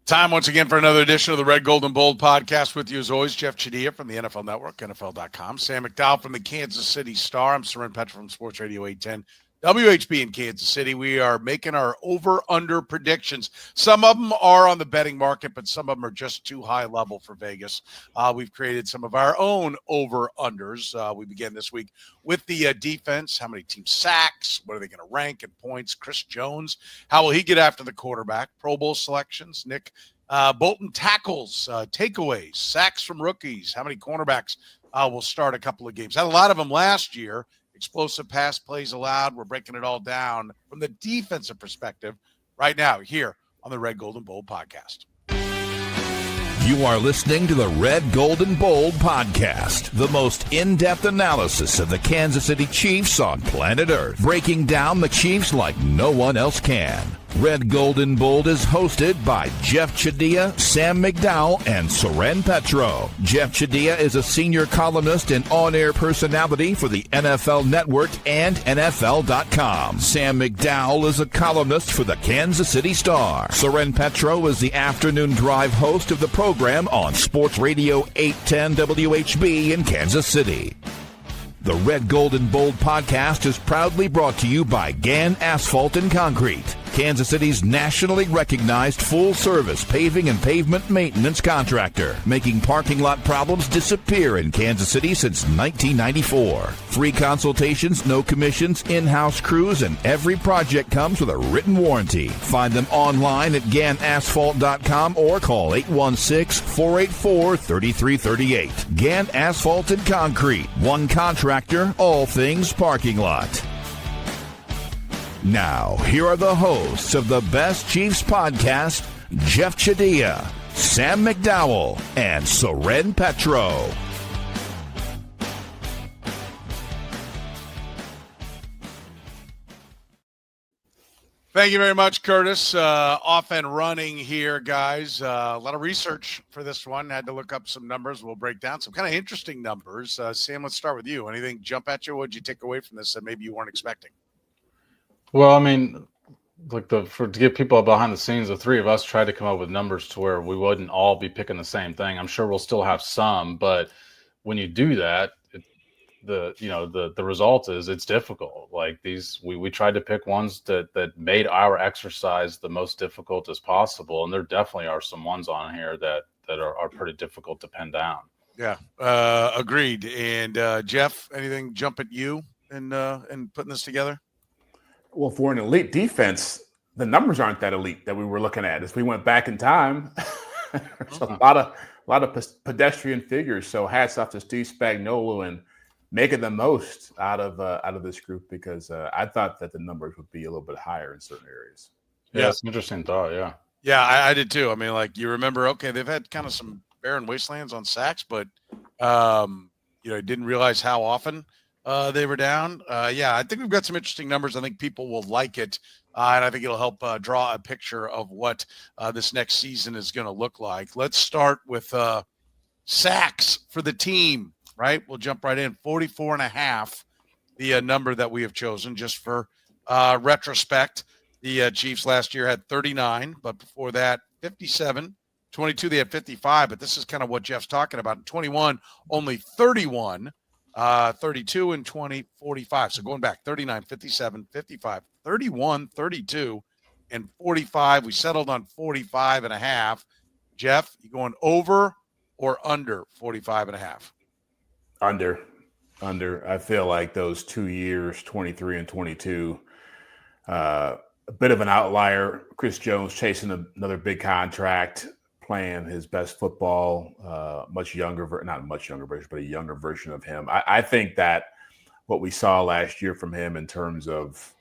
Time once again for another edition of the Red, Gold, and Bold podcast. With you as always, Jeff Chadiha from the NFL Network, NFL.com. Sam McDowell from the Kansas City Star. I'm Soren Petro from Sports Radio 810 WHB in Kansas City. We are making our over-under predictions. Some of them are on the betting market, but some of them are just too high level for Vegas. We've created some of our own over-unders. We began this week with the defense. How many team sacks? What are they going to rank in points? Chris Jones, how will he get after the quarterback? Pro Bowl selections. Nick Bolton tackles, takeaways, sacks from rookies. How many cornerbacks will start a couple of games? Had a lot of them last year. Explosive pass plays allowed. We're breaking it all down from the defensive perspective right now here on the Red, Gold, and Bold podcast. You are listening to the Red, Gold, and Bold podcast, the most in-depth analysis of the Kansas City Chiefs on planet Earth, breaking down the Chiefs like no one else can. Red, Gold, and Bold is hosted by Jeff Chadiha, Sam McDowell, and Soren Petro. Jeff Chadiha is a senior columnist and on-air personality for the NFL Network and NFL.com. Sam McDowell is a columnist for the Kansas City Star. Soren Petro is the afternoon drive host of the program on Sports Radio 810 WHB in Kansas City. The Red, Gold, and Bold podcast is proudly brought to you by Gann Asphalt and Concrete, Kansas City's nationally recognized full-service paving and pavement maintenance contractor, making parking lot problems disappear in Kansas City since 1994. Free consultations, no commissions, in-house crews, and every project comes with a written warranty. Find them online at GannAsphalt.com or call 816-484-3338. Gann Asphalt and Concrete, one contractor, all things parking lot. Now, here are the hosts of the Best Chiefs podcast, Jeff Chadiha, Sam McDowell, and Soren Petro. Thank you very much, Curtis. Off and running here, guys. A lot of research for this one. Had to look up some numbers. We'll break down some kind of interesting numbers. Sam, let's start with you. Anything jump at you? What did you take away from this that maybe you weren't expecting? Well, I mean, like to get people behind the scenes, the three of us tried to come up with numbers to where we wouldn't all be picking the same thing. I'm sure we'll still have some, but when you do that, the result is it's difficult. Like we tried to pick ones that made our exercise the most difficult as possible, and there definitely are some ones on here that are pretty difficult to pin down. Yeah, agreed. And Jeff, anything jump at you in putting this together? Well, for an elite defense, the numbers aren't that elite that we were looking at. As we went back in time, there's a lot of pedestrian figures. So hats off to Steve Spagnuolo and making the most out of this group, because I thought that the numbers would be a little bit higher in certain areas. Yeah, it's an interesting thought. Yeah, I did too. I mean, like, you remember, okay, they've had kind of some barren wastelands on sacks, but didn't realize how often they were down. I think we've got some interesting numbers. I think people will like it, and I think it'll help draw a picture of what this next season is going to look like. Let's start with sacks for the team, right? We'll jump right in. 44.5, the number that we have chosen just for retrospect. The Chiefs last year had 39, but before that, 57. 22, they had 55, but this is kind of what Jeff's talking about. In 21, only 31. 32 and 20, 45. So going back 39, 57, 55, 31, 32, and 45. We settled on 45.5. Jeff, you going over or under 45.5? Under. I feel like those 2 years, 23 and 22, a bit of an outlier. Chris Jones chasing another big contract, playing his best football, not much younger version, but a younger version of him. I think that what we saw last year from him in terms of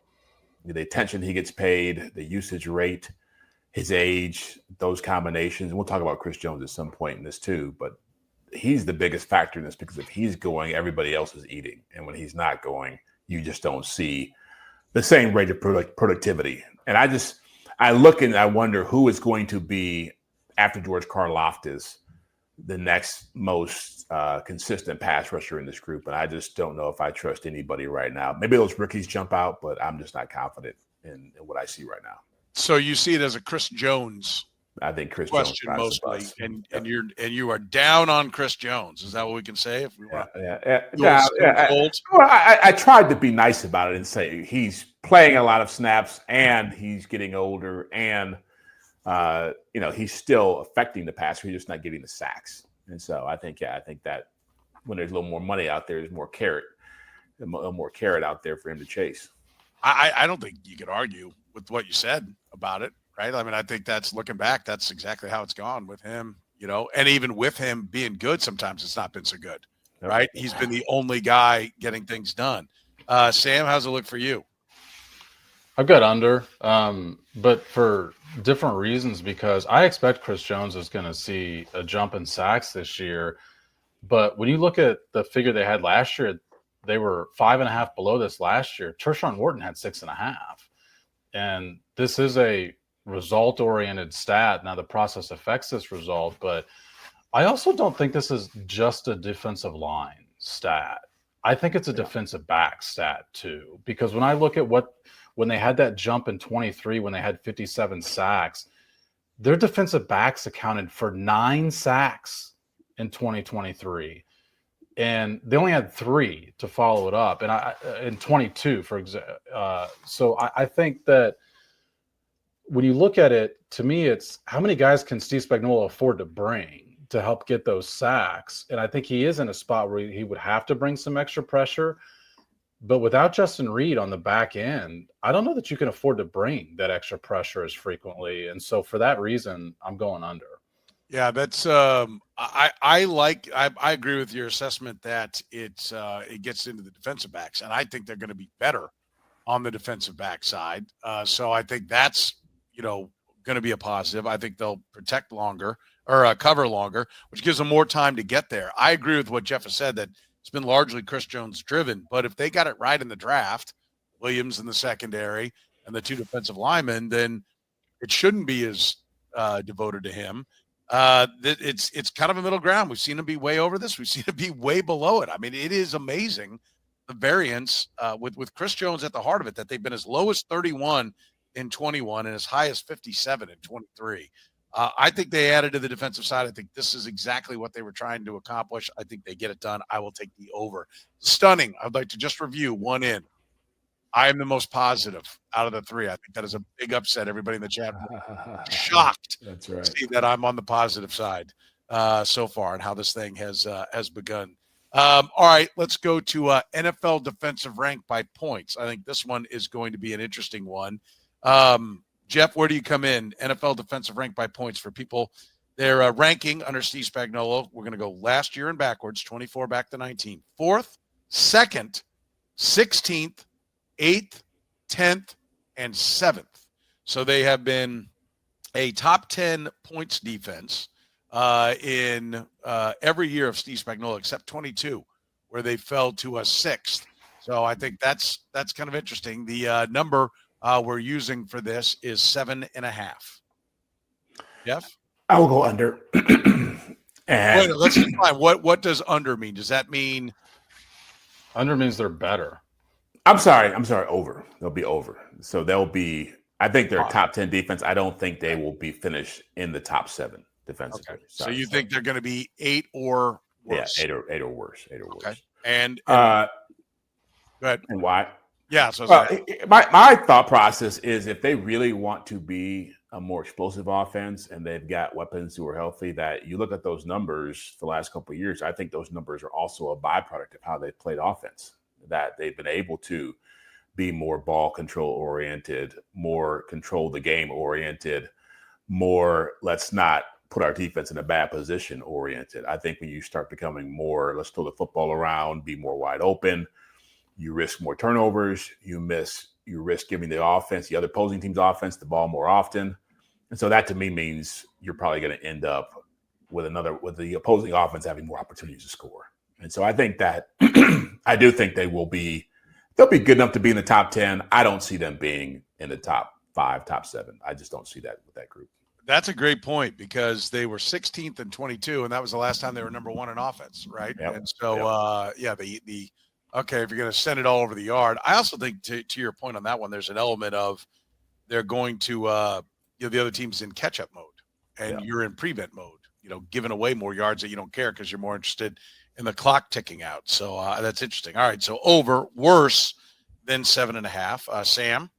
the attention he gets paid, the usage rate, his age, those combinations. And we'll talk about Chris Jones at some point in this too, but he's the biggest factor in this, because if he's going, everybody else is eating. And when he's not going, you just don't see the same rate of productivity. And I look and I wonder who is going to be, after George Karlaftis, the next most consistent pass rusher in this group. And I just don't know if I trust anybody right now. Maybe those rookies jump out, but I'm just not confident in what I see right now. So you see it as a Chris Jones I think Chris Jones question drives the mostly, bus. and you are down on Chris Jones. Is that what we can say? If we want Well, I tried to be nice about it and say he's playing a lot of snaps and he's getting older and he's still affecting the passer. He's just not getting the sacks. And so I think that when there's a little more money out there, there's more carrot out there for him to chase. I don't think you could argue with what you said about it, right? I mean, I think that's looking back, that's exactly how it's gone with him, and even with him being good, sometimes it's not been so good, right? He's been the only guy getting things done. Sam, how's it look for you? I've got under, but for different reasons, because I expect Chris Jones is going to see a jump in sacks this year. But when you look at the figure they had last year, they were 5.5 below this last year. Tershawn Wharton had 6.5. And this is a result-oriented stat. Now, the process affects this result, but I also don't think this is just a defensive line stat. I think it's a defensive back stat, too, because when I look at when they had that jump in 23, when they had 57 sacks, their defensive backs accounted for 9 sacks in 2023. And they only had 3 to follow it up, and in 22, for example. So I think that when you look at it, to me, it's how many guys can Steve Spagnuolo afford to bring to help get those sacks? And I think he is in a spot where he would have to bring some extra pressure. But without Justin Reed on the back end, I don't know that you can afford to bring that extra pressure as frequently. And so for that reason, I'm going under. Yeah, that's I agree with your assessment that it gets into the defensive backs, and I think they're going to be better on the defensive back side. So I think that's going to be a positive. I think they'll protect longer or cover longer, which gives them more time to get there. I agree with what Jeff has said, that it's been largely Chris Jones driven, but if they got it right in the draft, Williams in the secondary and the 2 defensive linemen, then it shouldn't be as devoted to him. It's kind of a middle ground. We've seen him be way over this. We've seen him be way below it. I mean, it is amazing the variance with Chris Jones at the heart of it, that they've been as low as 31 in 21 and as high as 57 in 23. I think they added to the defensive side. I think this is exactly what they were trying to accomplish. I think they get it done. I will take the over. Stunning. I'd like to just review one in. I am the most positive out of the 3. I think that is a big upset. Everybody in the chat shocked. That's right. To see that I'm on the positive side so far and how this thing has begun. All right, let's go to NFL defensive rank by points. I think this one is going to be an interesting one. Jeff, where do you come in? NFL defensive rank by points for people. They're ranking under Steve Spagnuolo. We're going to go last year and backwards, 24 back to 19. 4th, 2nd, 16th, 8th, 10th, and 7th. So they have been a top 10 points defense in every year of Steve Spagnuolo, except 22, where they fell to a 6th. So I think that's kind of interesting. The number we're using for this is 7.5. Jeff? I will go under. Wait, let's define what does under mean? Does that mean under means they're better? I'm sorry, over. They'll be over. So they'll be, I think they're a top 10 defense. I don't think they will be finished in the top 7 defensively. Okay. So you think they're going to be 8 or worse? Yeah, 8 or worse. 8 or worse. Okay. And go ahead. And why? Yeah. So my thought process is, if they really want to be a more explosive offense and they've got weapons who are healthy, that you look at those numbers the last couple of years, I think those numbers are also a byproduct of how they've played offense, that they've been able to be more ball control oriented, more control the game oriented, more let's not put our defense in a bad position oriented. I think when you start becoming more, let's throw the football around, be more wide open, you risk more turnovers, you risk giving the other opposing team's offense, the ball more often. And so that to me means you're probably going to end up with the opposing offense having more opportunities to score. And so I think that I do think they'll be good enough to be in the top 10. I don't see them being in the top 5, top 7. I just don't see that with that group. That's a great point, because they were 16th and 22, and that was the last time they were number 1 in offense, right? Yep. And so, okay, if you're going to send it all over the yard, I also think to your point on that one, there's an element of they're going to, the other team's in catch-up mode. and you're in prevent mode, giving away more yards that you don't care because you're more interested in the clock ticking out. So that's interesting. All right, so over, worse than 7.5. Sam?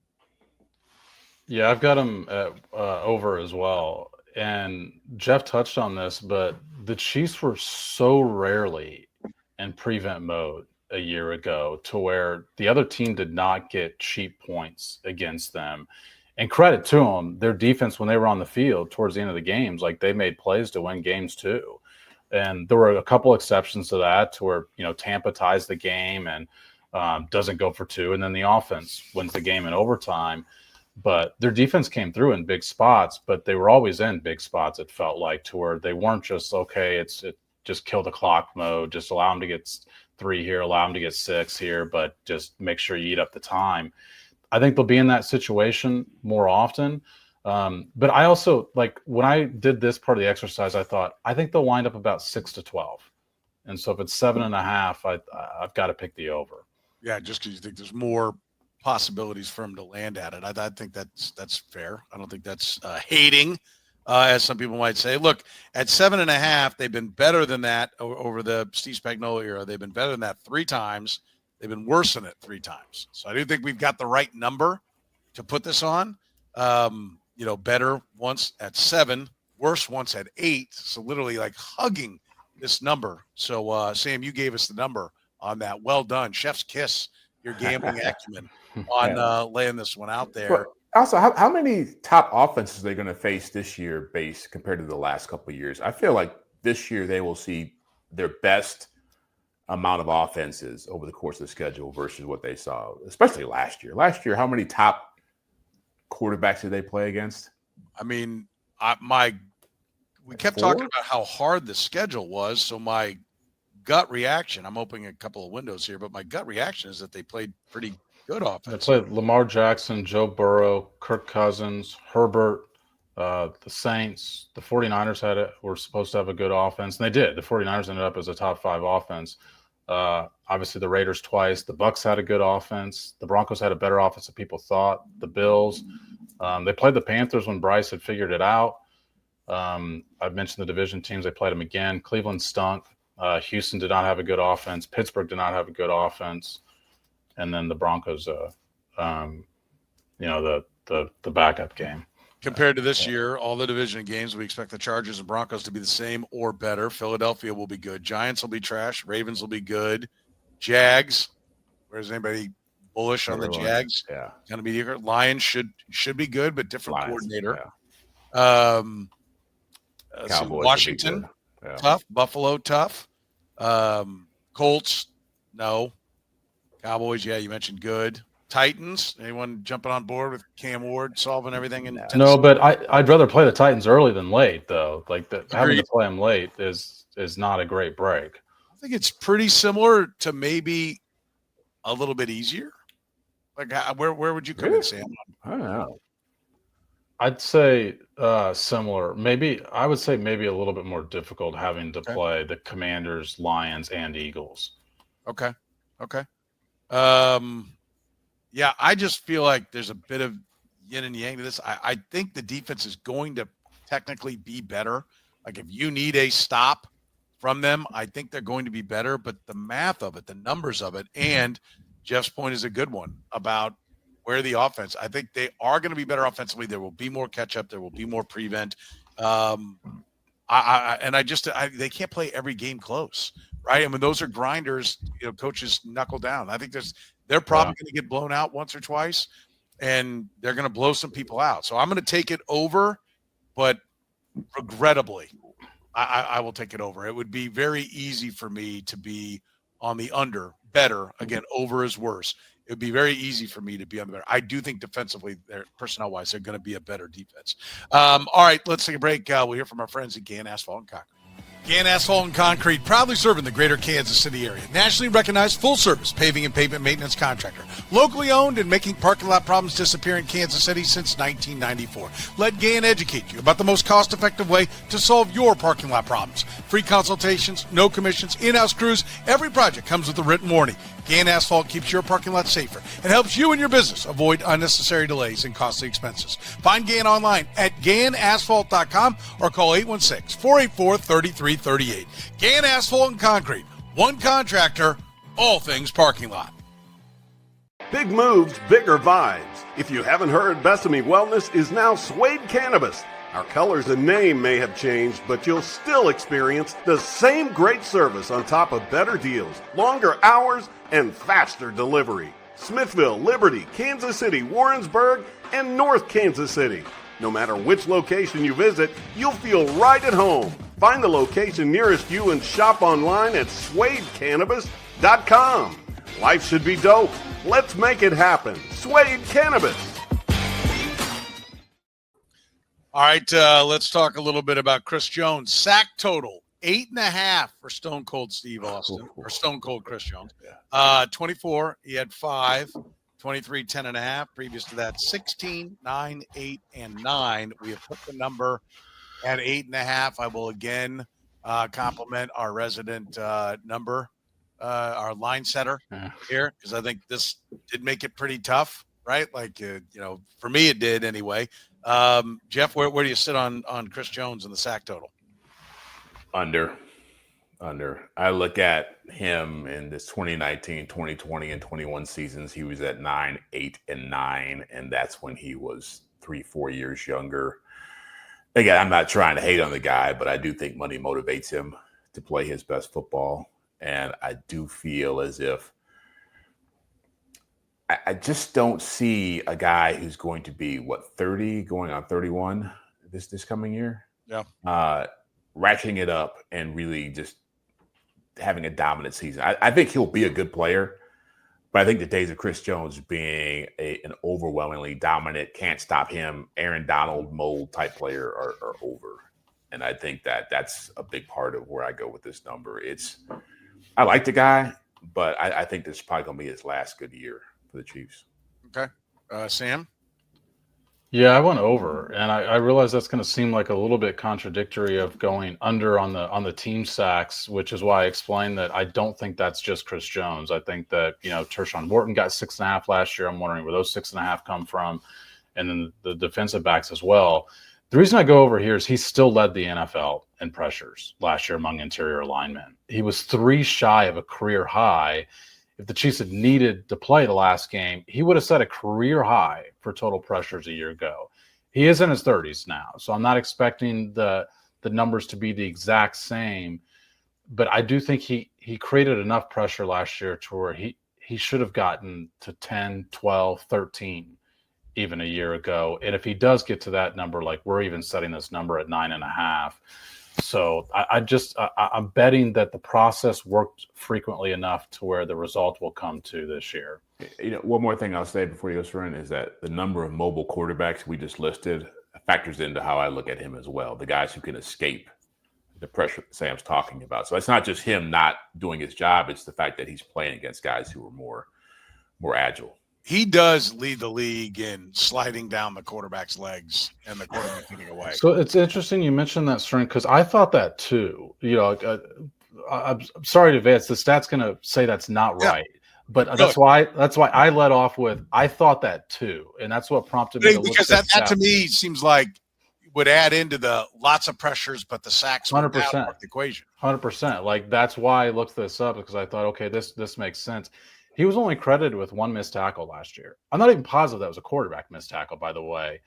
Yeah, I've got them at over as well. And Jeff touched on this, but the Chiefs were so rarely in prevent mode a year ago to where the other team did not get cheap points against them. And credit to them, their defense, when they were on the field towards the end of the games, like they made plays to win games too. And there were a couple exceptions to that to where, Tampa ties the game and doesn't go for 2. And then the offense wins the game in overtime. But their defense came through in big spots, but they were always in big spots, it felt like, to where they weren't just, it just kill the clock mode, just allow them to get 3 here, allow them to get 6 here, but just make sure you eat up the time. I think they'll be in that situation more often. But I also, when I did this part of the exercise, I think they'll wind up about 6-12. And so if it's 7.5, I've got to pick the over. Yeah, just because you think there's more possibilities for him to land at it. I think that's fair. I don't think that's hating, as some people might say. Look, at 7.5, they've been better than that over the Steve Spagnuolo era. They've been better than that 3 times. They've been worse than it 3 times. So I do think we've got the right number to put this on. Better once at 7, worse once at 8. So literally hugging this number. So Sam, you gave us the number on that. Well done. Chef's kiss, your gambling acumen on laying this one out there. Well, also, how many top offenses are they going to face this year base compared to the last couple of years? I feel like this year they will see their best amount of offenses over the course of the schedule versus what they saw, especially last year. Last year, how many top quarterbacks did they play against? I mean, we kept talking about how hard the schedule was, so my gut reaction, I'm opening a couple of windows here, but my gut reaction is that they played pretty good offense. They played Lamar Jackson, Joe Burrow, Kirk Cousins, Herbert, the Saints. The 49ers were supposed to have a good offense, and they did. The 49ers ended up as a top 5 offense. Obviously, the Raiders twice. The Bucs had a good offense. The Broncos had a better offense than people thought. The Bills. They played the Panthers when Bryce had figured it out. I've mentioned the division teams. They played them again. Cleveland stunk. Houston did not have a good offense. Pittsburgh did not have a good offense. And then the Broncos, the backup game. Compared to this year, all the division games, we expect the Chargers and Broncos to be the same or better. Philadelphia will be good. Giants will be trash. Ravens will be good. Jags, where's anybody bullish on the Jags? Yeah. Kind of mediocre. Lions should be good, but different coordinator. Yeah. Washington, tough. Buffalo, tough. Colts, no. Cowboys, yeah, you mentioned good. Titans, anyone jumping on board with Cam Ward solving everything in Tennessee? No, but I'd rather play the Titans early than late, though. Having to play them late is not a great break. I think it's pretty similar to maybe a little bit easier. Where would you come in, Sam? I don't know. I'd say similar. I would say maybe a little bit more difficult having to play the Commanders, Lions, and Eagles. Okay. Yeah, I just feel like there's a bit of yin and yang to this. I think the defense is going to technically be better. If you need a stop from them, I think they're going to be better. But the math of it, the numbers of it, and Jeff's point is a good one about where the offense. I think they are going to be better offensively. There will be more catch up. There will be more prevent. They can't play every game close, right? I mean, those are grinders. Coaches knuckle down. I think they're probably going to get blown out once or twice, and they're going to blow some people out. So I'm going to take it over, but regrettably, I will take it over. It would be very easy for me to be on the under. Better, again, over is worse. It would be very easy for me to be on the better. I do think defensively, personnel-wise, they're going to be a better defense. All right, let's take a break. We'll hear from our friends at Gann Asphalt and Concrete. Gann Asphalt and Concrete, proudly serving the greater Kansas City area. Nationally recognized full-service paving and pavement maintenance contractor. Locally owned and making parking lot problems disappear in Kansas City since 1994. Let Gann educate you about the most cost-effective way to solve your parking lot problems. Free consultations, no commissions, in-house crews. Every project comes with a written warranty. Gann Asphalt keeps your parking lot safer and helps you and your business avoid unnecessary delays and costly expenses. Find Gann online at GannAsphalt.com or call 816-484-3338. Gann Asphalt and Concrete. One contractor, all things parking lot. Big moves, bigger vibes. If you haven't heard, Besame Wellness is now Suede Cannabis. Our colors and name may have changed, but you'll still experience the same great service on top of better deals, longer hours, and faster delivery. Smithville, Liberty, Kansas City, Warrensburg, and North Kansas City. No matter which location you visit, you'll feel right at home. Find the location nearest you and shop online at SuedeCannabis.com. Life should be dope. Let's make it happen. Suede Cannabis. All right, let's talk a little bit about Chris Jones. Sack total, 8.5 for Stone Cold Steve Austin, or Stone Cold Chris Jones. 24, he had 5, 23, 10.5. Previous to that, 16, 9, 8, and 9. We have put the number at 8.5. I will again compliment our resident number, our line setter here, because I think this did make it pretty tough, right? Like, for me, it did anyway. Jeff, where do you sit on Chris Jones and the sack total? Under. I look at him in this 2019, 2020, and 21 seasons. He was at 9, 8, and 9, and that's when he was 3-4 years younger. Again, I'm not trying to hate on the guy, but I do think money motivates him to play his best football. And I do feel as if I just don't see a guy who's going to be, 30, going on 31 this coming year? Yeah. Ratcheting it up and really just having a dominant season. I think he'll be a good player, but I think the days of Chris Jones being an overwhelmingly dominant, can't stop him, Aaron Donald mold type player are over. And I think that's a big part of where I go with this number. I like the guy, but I think this is probably going to be his last good year for the Chiefs. Okay. Sam? Yeah, I went over, and I realize that's going to seem like a little bit contradictory of going under on the team sacks, which is why I explained that I don't think that's just Chris Jones. I think that, Tershawn Wharton got 6.5 last year. I'm wondering where those 6.5 come from, and then the defensive backs as well. The reason I go over here is he still led the NFL in pressures last year among interior linemen. He was 3 shy of a career high. If the Chiefs had needed to play the last game, he would have set a career high for total pressures a year ago. He is in his 30s now, so I'm not expecting the numbers to be the exact same. But I do think he created enough pressure last year to where he should have gotten to 10, 12, 13 even a year ago. And if he does get to that number, like we're even setting this number at 9.5. So I'm betting that the process worked frequently enough to where the result will come to this year. One more thing I'll say before you go, Soren, is that the number of mobile quarterbacks we just listed factors into how I look at him as well. The guys who can escape the pressure that Sam's talking about. So it's not just him not doing his job. It's the fact that he's playing against guys who are more agile. He does lead the league in sliding down the quarterback's legs and the quarterback getting away. So it's interesting you mentioned that, Soren, because I thought that too. I'm sorry to advance. The stat's going to say that's not right, but that's why I led off with I thought that too, and that's what prompted me to look because at that to me seems like would add into the lots of pressures, but the sacks 100% equation. 100%. Like that's why I looked this up, because I thought, okay, this makes sense. He was only credited with 1 missed tackle last year. I'm not even positive that was a quarterback missed tackle, by the way,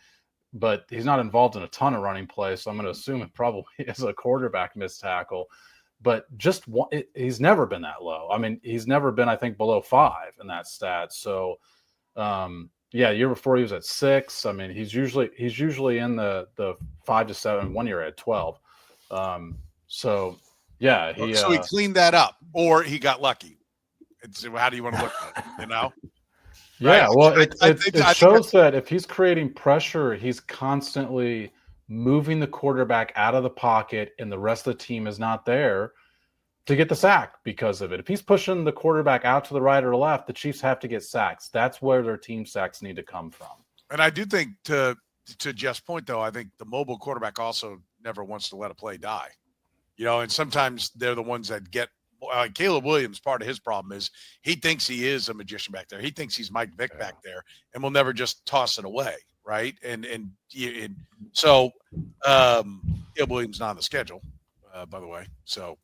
but he's not involved in a ton of running plays, so I'm going to assume it probably is a quarterback missed tackle. But just one, he's never been that low. I mean, he's never been, I think, below 5 in that stat. So, year before he was at 6. I mean, he's usually in the 5 to 7. 1 year at 12. So he cleaned that up, or he got lucky. How do you want to look at it, Yeah, right? well, it shows that if he's creating pressure, he's constantly moving the quarterback out of the pocket, and the rest of the team is not there to get the sack because of it. If he's pushing the quarterback out to the right or left, the Chiefs have to get sacks. That's where their team sacks need to come from. And I do think, to Jeff's point, though, I think the mobile quarterback also never wants to let a play die. And sometimes they're the ones that get Caleb Williams, part of his problem is he thinks he is a magician back there. He thinks he's Mike Vick back there, and will never just toss it away, right? So Caleb Williams not on the schedule, by the way. So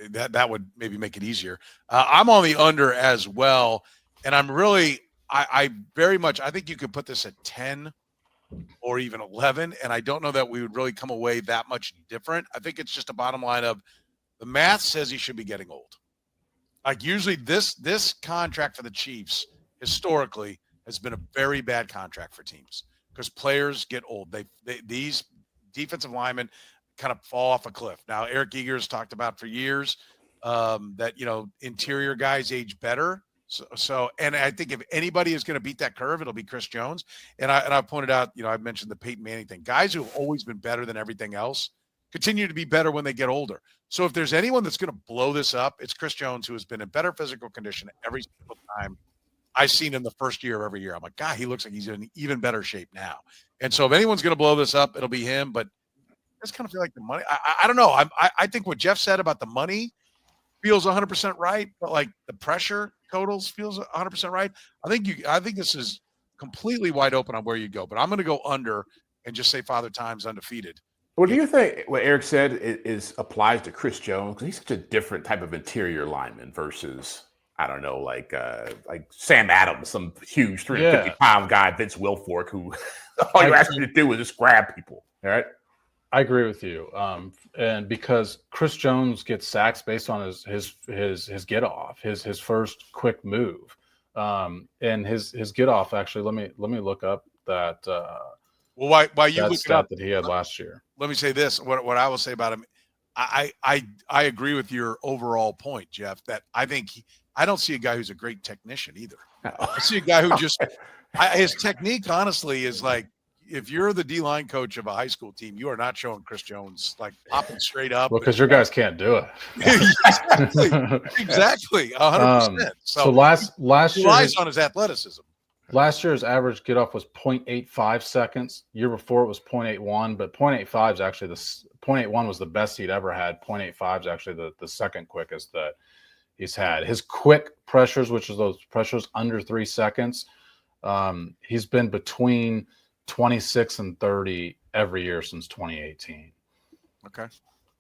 that would maybe make it easier. I'm on the under as well, and I'm really I very much I think you could put this at 10 or even 11, and I don't know that we would really come away that much different. I think it's just a bottom line of the math says he should be getting old. Like usually this contract for the Chiefs historically has been a very bad contract for teams because players get old. These defensive linemen kind of fall off a cliff. Now, Eric Eager's talked about for years that, interior guys age better. So, and I think if anybody is going to beat that curve, it'll be Chris Jones. And I pointed out, I've mentioned the Peyton Manning thing. Guys who have always been better than everything else continue to be better when they get older. So if there's anyone that's going to blow this up, it's Chris Jones, who has been in better physical condition every single time I've seen him the first year of every year. I'm like, God, he looks like he's in even better shape now. And so if anyone's going to blow this up, it'll be him. But I just kind of feel like the money. I don't know. I think what Jeff said about the money feels 100% right, but like the pressure totals feels 100% right. I think this is completely wide open on where you go. But I'm going to go under and just say Father Time's undefeated. Well, do you think what Eric said applies to Chris Jones? Because he's such a different type of interior lineman versus, I don't know, like Sam Adams, some huge 350-pound guy, Vince Wilfork, who all you ask him to do is just grab people. All right. I agree with you. And because Chris Jones gets sacks based on his get off, his first quick move. And his get off, actually, let me look up that while you look it up that he had last year. Let me say this. What I will say about him, I agree with your overall point, Jeff, that I think I don't see a guy who's a great technician either. I see a guy who just his technique, honestly, is like, if you're the D-line coach of a high school team, you are not showing Chris Jones like popping straight up. Well, because your guys can't do it. Exactly. 100%. So last year, relies on his athleticism. Last year's average get off was 0.85 seconds. Year before it was 0.81, but 0.85 is actually 0.81 was the best he'd ever had. 0.85 is actually the second quickest that he's had. His quick pressures, which is those pressures under 3 seconds, he's been between 26 and 30 every year since 2018. Okay.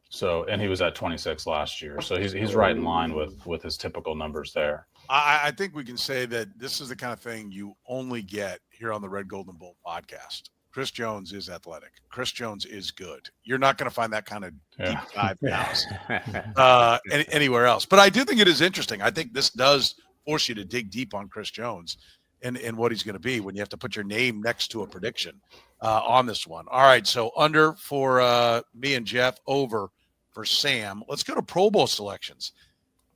So, and he was at 26 last year. So he's right in line with his typical numbers there. I think we can say that this is the kind of thing you only get here on the Red, Gold, and Bold podcast. Chris Jones is athletic. Chris Jones is good. You're not going to find that kind of deep dive anywhere else. But I do think it is interesting. I think this does force you to dig deep on Chris Jones and what he's going to be when you have to put your name next to a prediction on this one. All right, so under for me and Jeff, over for Sam. Let's go to Pro Bowl selections.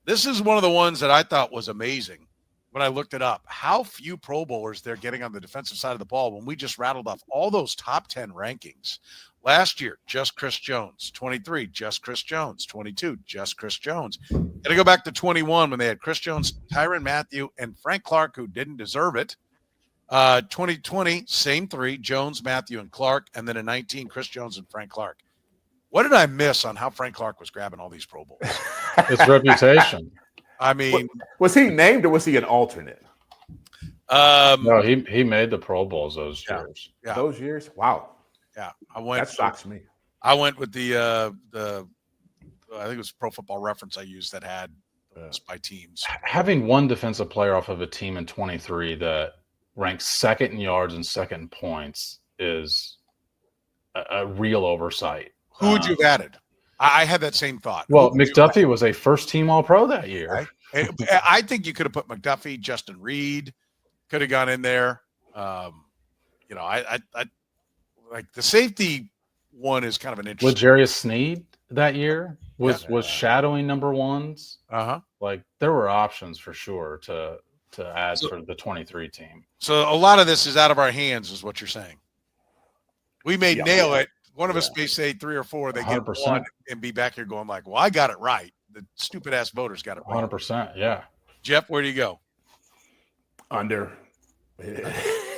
This is one of the ones that I thought was amazing when I looked it up. How few Pro Bowlers they're getting on the defensive side of the ball when we just rattled off all those top 10 rankings. Last year, just Chris Jones. 23, just Chris Jones. 22, just Chris Jones. Got to go back to 21 when they had Chris Jones, Tyrann Mathieu, and Frank Clark, who didn't deserve it. 2020, same three, Jones, Mathieu, and Clark. And then in 19, Chris Jones and Frank Clark. What did I miss on how Frank Clark was grabbing all these Pro Bowls? His reputation. I mean, was he named or was he an alternate? No, he made the Pro Bowls those years. Yeah. Those years? Wow. Yeah, that shocks me. I went with the I think it was Pro Football Reference I used that had by teams. Having one defensive player off of a team in 23 that ranks second in yards and second in points is a real oversight. Who would you have added? I had that same thought. Well, McDuffie was a first-team All-Pro that year. Right? I think you could have put McDuffie, Justin Reed could have gone in there. I like the safety one is kind of an interesting. L'Jarius Sneed that year was shadowing number ones. Like there were options for sure to add for the 23 team. So a lot of this is out of our hands, is what you're saying. We may nail it. One of us may say 3 or 4. They 100%. Get one and be back here going like, "Well, I got it right." The stupid ass voters got it right. 100%. Yeah. Jeff, where do you go? Under.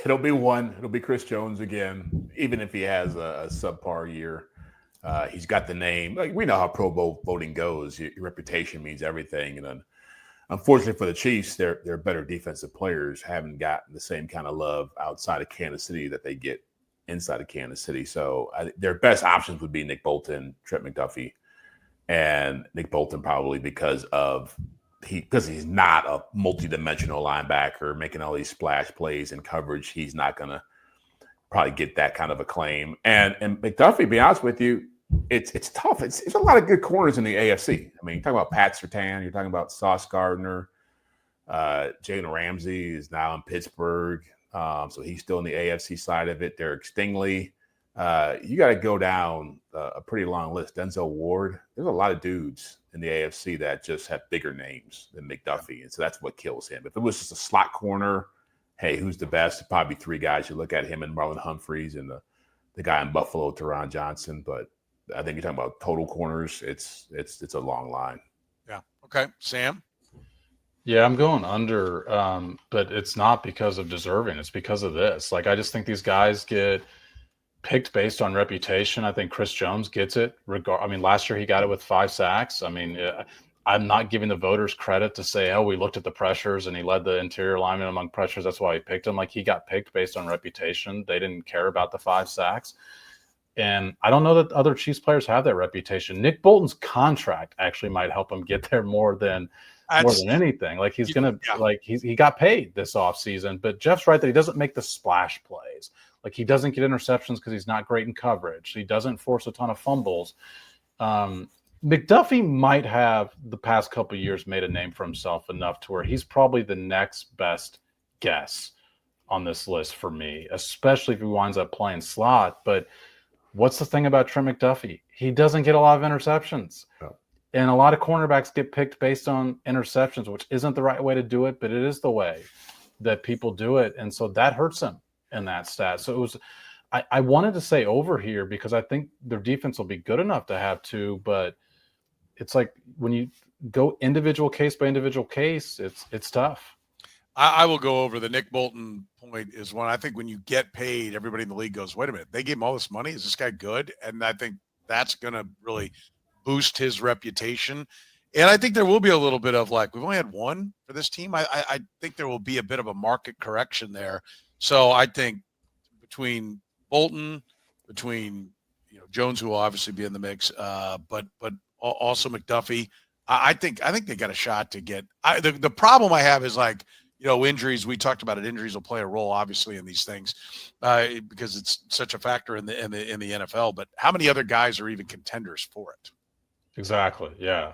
It'll be one. It'll be Chris Jones again, even if he has a subpar year. He's got the name. Like, we know how Pro Bowl voting goes. Your reputation means everything. And then, unfortunately for the Chiefs, their better defensive players haven't gotten the same kind of love outside of Kansas City that they get inside of Kansas City. So their best options would be Nick Bolton, Trent McDuffie, and Nick Bolton probably because he's not a multi-dimensional linebacker making all these splash plays and coverage. He's not going to probably get that kind of acclaim. And McDuffie, to be honest with you, it's tough. It's a lot of good corners in the AFC. I mean, you're talking about Pat Surtain, you're talking about Sauce Gardner, Jalen Ramsey is now in Pittsburgh. So he's still in the AFC side of it. Derek Stingley. You got to go down a pretty long list. Denzel Ward. There's a lot of dudes in the AFC that just have bigger names than McDuffie. And so that's what kills him. If it was just a slot corner, hey, who's the best? It'd probably be three guys. You look at him and Marlon Humphreys and the guy in Buffalo, Teron Johnson. But I think you're talking about total corners. It's a long line. Yeah. Okay. Sam? Yeah, I'm going under, but it's not because of deserving. It's because of this. Like, I just think these guys get picked based on reputation. I think Chris Jones gets it. Last year he got it with 5 sacks. I mean, I'm not giving the voters credit to say, oh, we looked at the pressures and he led the interior lineman among pressures. That's why he picked him. Like, he got picked based on reputation. They didn't care about the 5 sacks. And I don't know that other Chiefs players have that reputation. Nick Bolton's contract actually might help him get there more than anything. Like, he's going to, like, he got paid this offseason, but Jeff's right that he doesn't make the splash plays. Like, he doesn't get interceptions because he's not great in coverage. He doesn't force a ton of fumbles. McDuffie might have the past couple of years made a name for himself enough to where he's probably the next best guess on this list for me, especially if he winds up playing slot. But what's the thing about Trent McDuffie? He doesn't get a lot of interceptions. No. And a lot of cornerbacks get picked based on interceptions, which isn't the right way to do it, but it is the way that people do it. And so that hurts him in that stat. So it was, I wanted to say over here because I think their defense will be good enough to have 2, but it's like when you go individual case by individual case, it's tough. I will go over. The Nick Bolton point is one. I think when you get paid, everybody in the league goes, wait a minute, they gave him all this money. Is this guy good? And I think that's going to really boost his reputation. And I think there will be a little bit of like, we've only had one for this team. I think there will be a bit of a market correction there. So I think between Bolton, between Jones, who will obviously be in the mix, but also McDuffie, I think they got a shot to get. The problem I have is like, injuries. We talked about it. Injuries will play a role, obviously, in these things because it's such a factor in the NFL. But how many other guys are even contenders for it? Exactly. Yeah.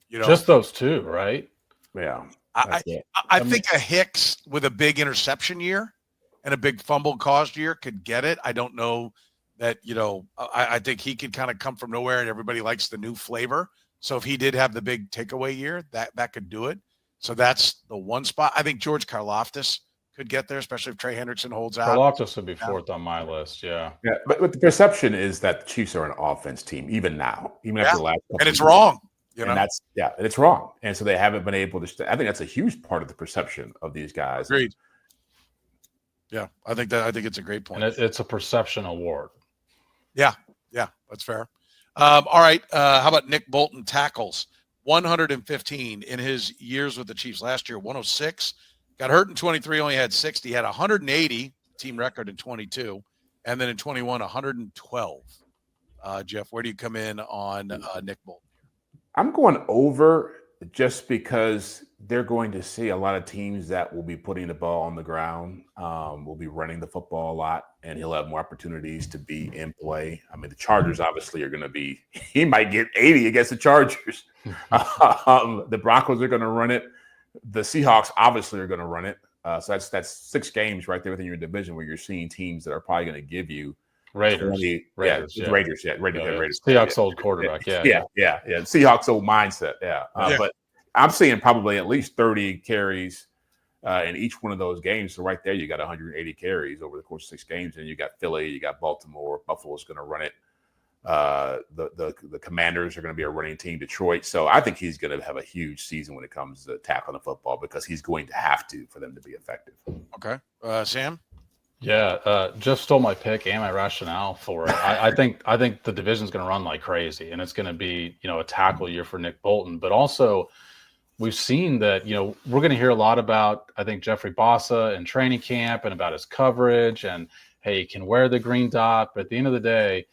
Just those 2, right? Yeah. I think a Hicks with a big interception year and a big fumble caused year could get it. I don't know that, I think he could kind of come from nowhere and everybody likes the new flavor. So if he did have the big takeaway year, that could do it. So that's the one spot. I think George Karlaftis could get there, especially if Trey Hendrickson holds out. Karlaftis would be 4th on my list, yeah. Yeah, but the perception is that the Chiefs are an offense team, even now, after the last couple and it's years. Wrong. And and it's wrong. And so they haven't been able to. I think that's a huge part of the perception of these guys. Agreed. Yeah, I think it's a great point. And it's a perception award. Yeah, that's fair. All right, how about Nick Bolton tackles? 115 in his years with the Chiefs. Last year, 106. Got hurt in 23, only had 60. Had 180 team record in 22, and then in 21, 112. Jeff, where do you come in on Nick Bolton? I'm going over just because they're going to see a lot of teams that will be putting the ball on the ground, will be running the football a lot, and he'll have more opportunities to be in play. I mean, the Chargers obviously are going to be – he might get 80 against the Chargers. The Broncos are going to run it. The Seahawks obviously are going to run it. So that's 6 games right there within your division where you're seeing teams that are probably going to give you Raiders. Raiders. Seahawks old quarterback. Yeah. Seahawks old mindset. But I'm seeing probably at least 30 carries in each one of those games. So right there, you got 180 carries over the course of 6 games, and you got Philly, you got Baltimore, Buffalo's going to run it. The Commanders are going to be a running team, Detroit. So I think he's going to have a huge season when it comes to tackling the football because he's going to have to for them to be effective. Okay, Sam. Yeah, Jeff stole my pick and my rationale for it. I think the division's going to run like crazy, and it's going to be a tackle year for Nick Bolton. But also, we've seen that we're going to hear a lot about Jeffrey Bossa in training camp and about his coverage and hey, he can wear the green dot. But at the end of the day,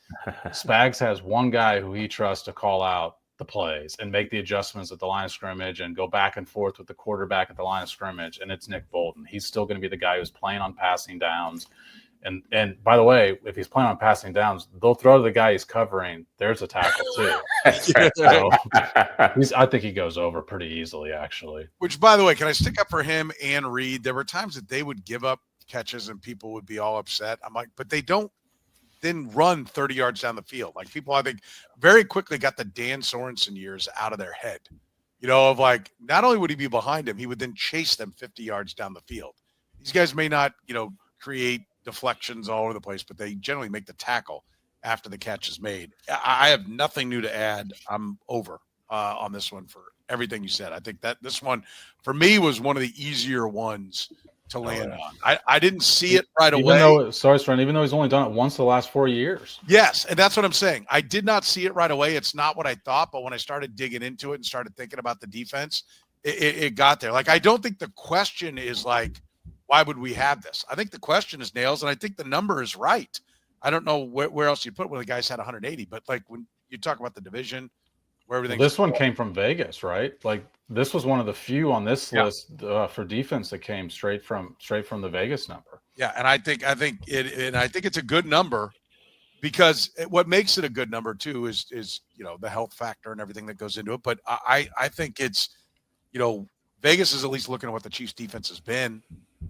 Spags has one guy who he trusts to call out the plays and make the adjustments at the line of scrimmage and go back and forth with the quarterback at the line of scrimmage. And it's Nick Bolton. He's still going to be the guy who's playing on passing downs. And by the way, if he's playing on passing downs, they'll throw to the guy he's covering. There's a tackle too. So I think he goes over pretty easily, actually. Which, by the way, can I stick up for him and Reed? There were times that they would give up catches and people would be all upset. I'm like, but they don't then run 30 yards down the field. Like people, I think, very quickly got the Dan Sorensen years out of their head. Of like, not only would he be behind him, he would then chase them 50 yards down the field. These guys may not, create deflections all over the place, but they generally make the tackle after the catch is made. I have nothing new to add. I'm over on this one for everything you said. I think that this one, for me, was one of the easier ones to land on. I didn't see it right away. Sorry, Soren, even though he's only done it once the last 4 years. Yes, and that's what I'm saying. I did not see it right away. It's not what I thought, but when I started digging into it and started thinking about the defense, it got there. Like, I don't think the question is like, why would we have this? I think the question is nails, and I think the number is right. I don't know where else you put when the guys had 180, but like when you talk about the division, where everything. This one came from Vegas, right? Like this was one of the few on this list for defense that came straight from the Vegas number. Yeah, and I think it's a good number because what makes it a good number too is the health factor and everything that goes into it. But I think it's Vegas is at least looking at what the Chiefs defense has been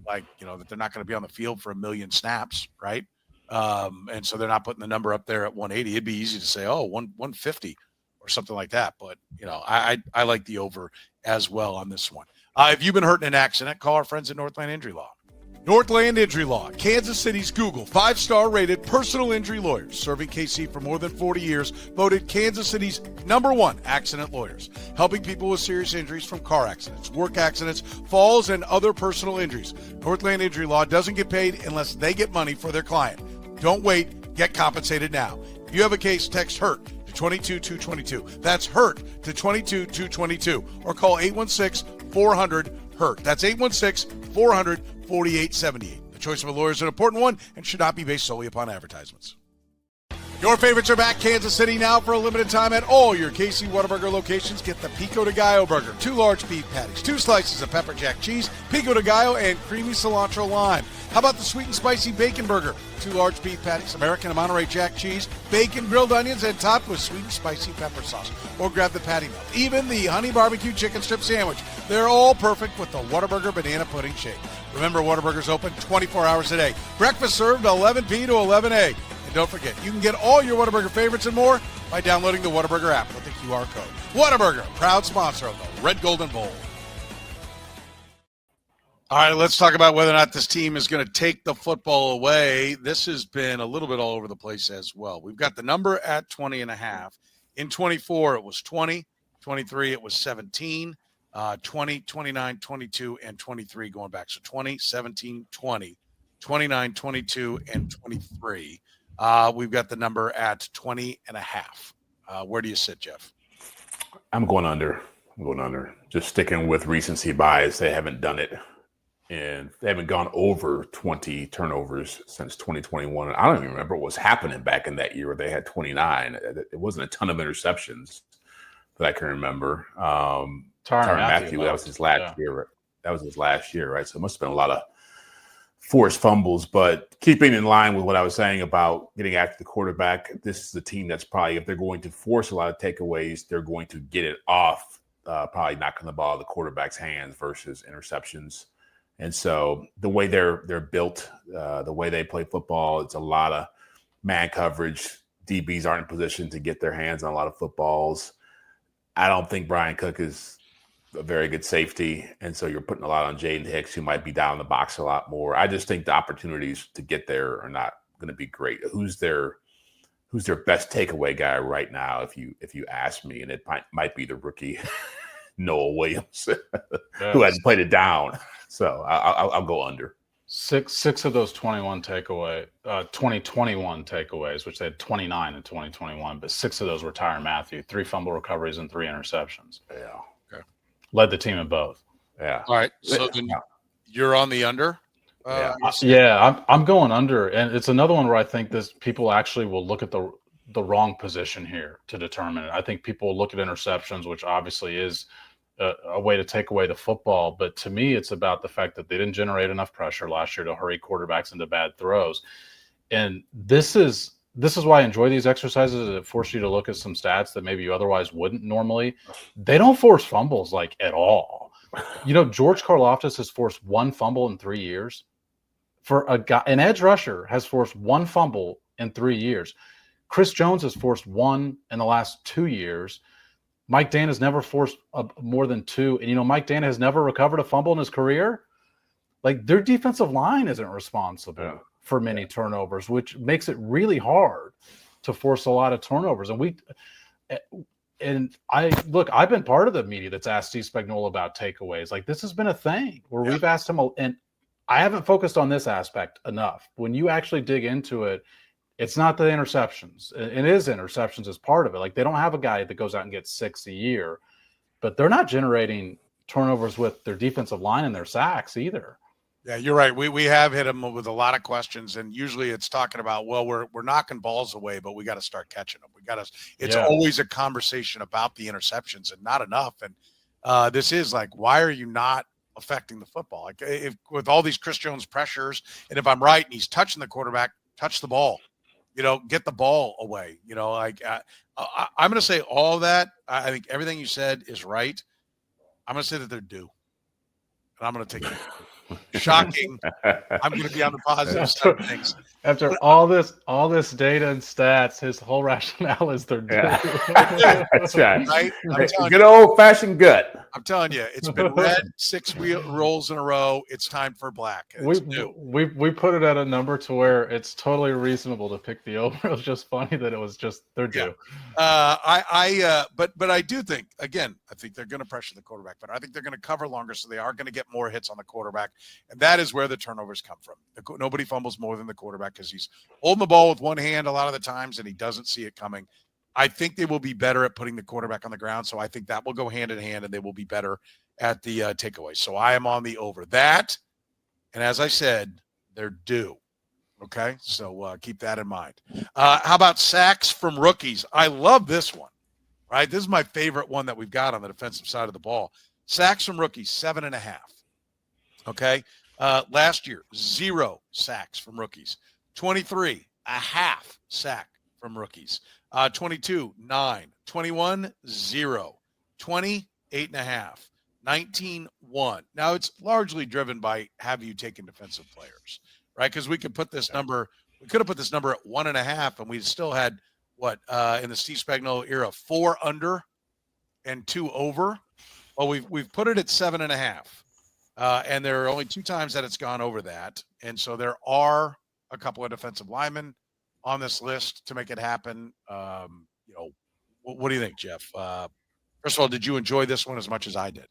like, that they're not going to be on the field for 1 million snaps, right? And so they're not putting the number up there at 180. It'd be easy to say, 150 or something like that. But, I like the over as well on this one. If you've been hurt in an accident, call our friends at Northland Injury Law. Northland Injury Law, Kansas City's Google 5-star rated personal injury lawyers, serving KC for more than 40 years, voted Kansas City's #1 accident lawyers, helping people with serious injuries from car accidents, work accidents, falls, and other personal injuries. Northland Injury Law doesn't get paid unless they get money for their client. Don't wait, get compensated now. If you have a case, text HURT to 22222. That's HURT to 22222, or call 816-400-HURT. That's 816-400-4878. The choice of a lawyer is an important one and should not be based solely upon advertisements. Your favorites are back. Kansas City now for a limited time at all your KC Whataburger locations. Get the Pico de Gallo burger, 2 large beef patties, 2 slices of pepper jack cheese, Pico de Gallo, and creamy cilantro lime. How about the sweet and spicy bacon burger, 2 large beef patties, American and Monterey Jack cheese, bacon, grilled onions, and topped with sweet and spicy pepper sauce. Or grab the patty melt. Even the honey barbecue chicken strip sandwich. They're all perfect with the Whataburger banana pudding shake. Remember, Whataburger's open 24 hours a day. Breakfast served 11 p. to 11 a. Don't forget, you can get all your Whataburger favorites and more by downloading the Whataburger app with the QR code. Whataburger, proud sponsor of the Red, Gold, and Bold. All right, let's talk about whether or not this team is going to take the football away. This has been a little bit all over the place as well. We've got the number at 20.5. In 24, it was 20. 23, it was 17. 20, 29, 22, and 23 going back. So 20, 17, 20, 29, 22, and 23. We've got the number at 20.5. Where do you sit, Jeff? I'm going under. Just sticking with recency bias. They haven't done it. And they haven't gone over 20 turnovers since 2021. And I don't even remember what was happening back in that year where they had 29. It wasn't a ton of interceptions that I can remember. Tyrann Mathieu, that was his last year. That was his last year, right? So it must have been a lot of forced fumbles, but keeping in line with what I was saying about getting after the quarterback, this is a team that's probably, if they're going to force a lot of takeaways, they're going to get it off, probably knocking the ball out of the quarterback's hands versus interceptions. And so the way they're built, the way they play football, it's a lot of man coverage. DBs aren't in position to get their hands on a lot of footballs. I don't think Brian Cook is a very good safety, and so you're putting a lot on Jaden Hicks, who might be down in the box a lot more. I just think the opportunities to get there are not going to be great. Who's their best takeaway guy right now? If you ask me, and it might be the rookie Noah Williams, who hasn't played it down. So I'll go under. Six of those 2021 takeaways, which they had 29 in 2021, but 6 of those were Tyrann Mathieu, 3 fumble recoveries and 3 interceptions. Yeah. Okay. Led the team in both. Yeah. All right. So then you're on the under. I'm going under, and it's another one where I think this people actually will look at the wrong position here to determine it. I think people will look at interceptions, which obviously is a way to take away the football. But to me, it's about the fact that they didn't generate enough pressure last year to hurry quarterbacks into bad throws. And this is why I enjoy these exercises. It forces you to look at some stats that maybe you otherwise wouldn't normally. They don't force fumbles like at all. George Karlaftis has forced 1 fumble in 3 years. For an edge rusher has forced 1 fumble in 3 years. Chris Jones has forced 1 in the last 2 years. Mike Dana has never forced more than 2. And, Mike Dana has never recovered a fumble in his career. Like, their defensive line isn't responsible for many turnovers, which makes it really hard to force a lot of turnovers. I've been part of the media that's asked Steve Spagnuolo about takeaways. Like, this has been a thing where we've asked him, and I haven't focused on this aspect enough. When you actually dig into it, it's not the interceptions. It is interceptions as part of it. Like, they don't have a guy that goes out and gets 6 a year, but they're not generating turnovers with their defensive line and their sacks either. Yeah, you're right. We have hit them with a lot of questions, and usually it's talking about, well, we're knocking balls away, but we got to start catching them. It's always a conversation about the interceptions and not enough. And this is like, why are you not affecting the football? Like, if with all these Chris Jones pressures, and if I'm right and he's touching the quarterback, touch the ball. Get the ball away. I'm going to say all that. I think everything you said is right. I'm going to say that they're due. And I'm going to take it. Shocking. I'm going to be on the positive side of things. After all this data and stats, his whole rationale is they're due. That's right. Good you, old-fashioned gut. I'm telling you, it's been red 6 rolls in a row. It's time for black. It's we put it at a number to where it's totally reasonable to pick the over. It was just funny that it was just they're due. Yeah. But I do think, again, I think they're going to pressure the quarterback, but I think they're going to cover longer, so they are going to get more hits on the quarterback, and that is where the turnovers come from. Nobody fumbles more than the quarterback because he's holding the ball with one hand a lot of the times, and he doesn't see it coming. I think they will be better at putting the quarterback on the ground, so I think that will go hand in hand, and they will be better at the takeaways. So I am on the over that, and as I said, they're due. Okay, so keep that in mind. How about sacks from rookies? I love this one. Right, this is my favorite one that we've got on the defensive side of the ball. Sacks from rookies, 7.5. Okay, last year 0 sacks from rookies. 23, a half sack from rookies. 22, 9. 21, 0. 20, 8.5. 19, 1. Now, it's largely driven by have you taken defensive players, right? Because we could have put this number at 1.5, and we still had in the Steve Spagnuolo era, 4 under and 2 over. Well, we've put it at 7.5, and there are only 2 times that it's gone over that, and so there are a couple of defensive linemen on this list to make it happen. What do you think, Jeff? First of all, did you enjoy this one as much as I did?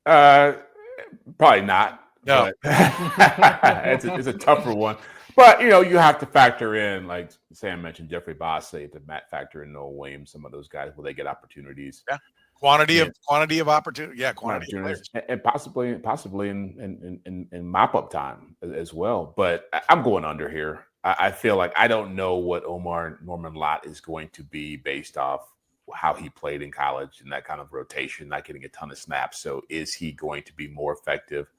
Probably not. No, it's a tougher one. But you have to factor in, like Sam mentioned, Jeffrey Bosse, to factor in Noah Williams, some of those guys, will they get opportunities? Yeah, quantity of opportunity. Yeah, quantity of players. And possibly in mop-up time as well. But I'm going under here. I feel like I don't know what OmarNorman-Lott is going to be based off how he played in college and that kind of rotation, not getting a ton of snaps. So is he going to be more effective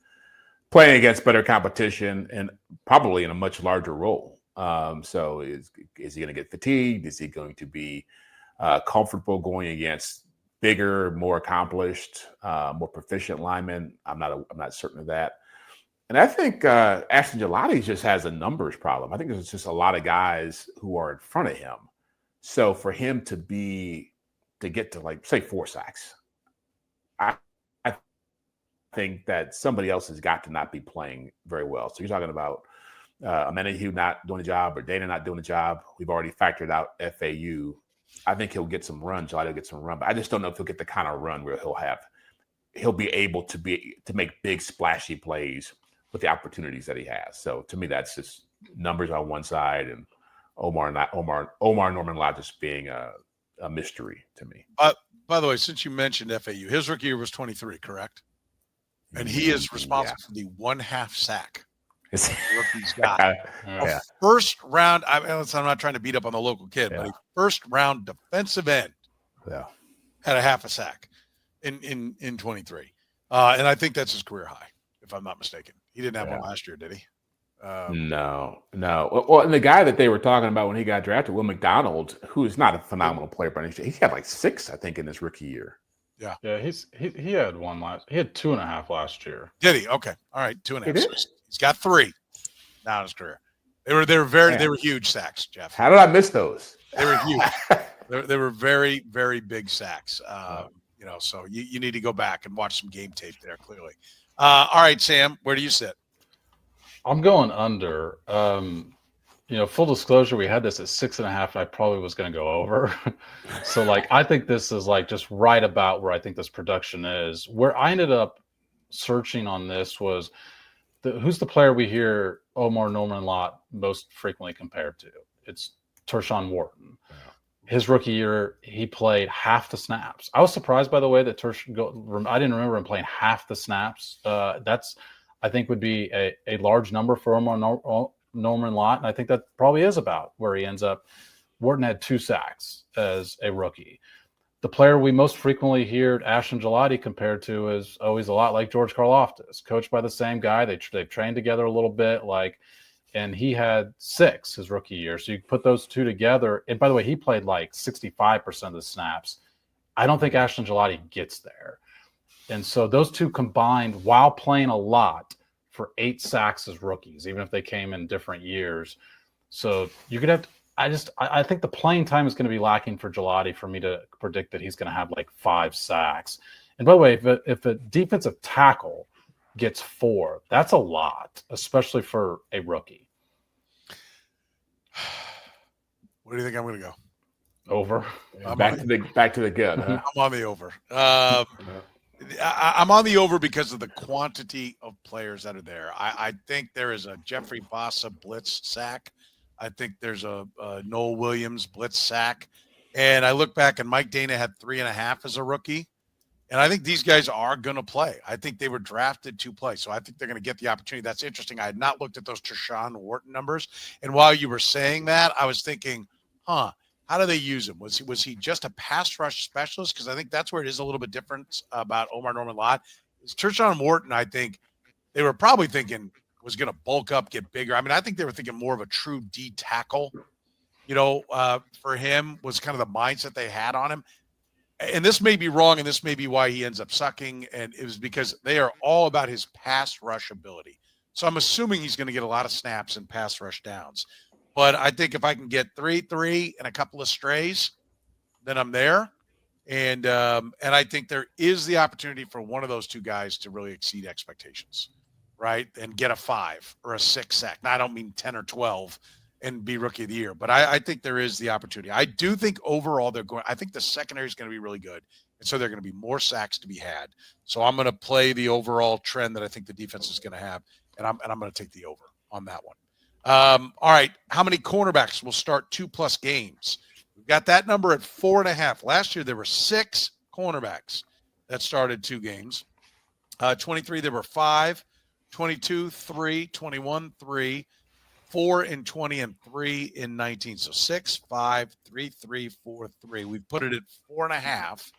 playing against better competition and probably in a much larger role? So is he going to get fatigued? Is he going to be comfortable going against bigger, more accomplished, more proficient linemen? I'm not certain of that. And I think Ashton Gillotte just has a numbers problem. I think there's just a lot of guys who are in front of him. So for him to get to, like, say, 4 sacks, I think that somebody else has got to not be playing very well. So you're talking about Amenahue not doing a job or Dana not doing a job. We've already factored out FAU. I think he'll get some run. Gillotte will get some run, but I just don't know if he'll get the kind of run where he'll be able to make big splashy plays with the opportunities that he has. So to me, that's just numbers on one side and OmarNorman-Lott just being a mystery to me. By the way, since you mentioned FAU, his rookie year was 23, correct? And he is responsible for the 1/2 sack the rookie's got. A first round, I'm not trying to beat up on the local kid, but a first round defensive end had a 1/2 sack in 23. And I think that's his career high, if I'm not mistaken. He didn't have one last year, did he? No. Well, and the guy that they were talking about when he got drafted, Will McDowell, who is not a phenomenal player, but he had like 6, I think, in his rookie year. Yeah. He had one last. He had 2.5 last year. Did he? Okay. All right. 2.5. So he's got 3 now in his career. They were huge sacks, Jeff. How did I miss those? They were huge. they were very, very big sacks. So you need to go back and watch some game tape there, clearly. All right, Sam, where do you sit? I'm going under. Full disclosure, we had this at 6.5, and I probably was going to go over. So, I think this is just right about where I think this production is. Where I ended up searching on this was who's the player we hear OmarNorman-Lott most frequently compared to? It's Tershawn Wharton. His rookie year, he played half the snaps. I was surprised, by the way, that I didn't remember him playing half the snaps. That's, I think, would be a large number for OmarNorman-Lott, and I think that probably is about where he ends up. Wharton had 2 sacks as a rookie. The player we most frequently hear Ashton Gelati compared to is always a lot like George Karlaftis, coached by the same guy. They've trained together a little bit, and he had 6 his rookie year. So you put those 2 together. And by the way, he played 65% of the snaps. I don't think Ashton Gelati gets there. And so those 2 combined, while playing a lot, for 8 sacks as rookies, even if they came in different years. So you could have I think the playing time is going to be lacking for Gelati for me to predict that he's going to have 5 sacks. And by the way, if a defensive tackle gets 4, that's a lot, especially for a rookie. Where do you think I'm going to go? Over. Back to the good. Huh? I'm on the over. I'm on the over because of the quantity of players that are there. I think there is a Jeffrey Bassa blitz sack. I think there's a Noel Williams blitz sack. And I look back, and Mike Dana had 3.5 as a rookie. And I think these guys are going to play. I think they were drafted to play. So I think they're going to get the opportunity. That's interesting. I had not looked at those Tershawn Wharton numbers. And while you were saying that, I was thinking, how do they use him? Was he just a pass rush specialist? Because I think that's where it is a little bit different about OmarNorman-Lott. Tershawn Wharton, I think they were probably thinking was going to bulk up, get bigger. I mean, I think they were thinking more of a true D tackle, for him was kind of the mindset they had on him. And this may be wrong, and this may be why he ends up sucking. And it was because they are all about his pass rush ability. So I'm assuming he's going to get a lot of snaps and pass rush downs. But I think if I can get 3 and a couple of strays, then I'm there. And I think there is the opportunity for one of those 2 guys to really exceed expectations, right? And get a 5 or a 6 sack. Now, I don't mean 10 or 12 and be rookie of the year, but I think there is the opportunity. I do think overall I think the secondary is going to be really good. And so there are going to be more sacks to be had. So I'm going to play the overall trend that I think the defense is going to have. And I'm going to take the over on that one. All right. How many cornerbacks will start 2+ games? We've got that number at 4.5. Last year, there were 6 cornerbacks that started 2 games. 23, there were 5, 22, 3, 21, 3, 4 in 20, and 3 in 19. So 6, 5, 3, 3, 4, 3. We've put it at 4.5.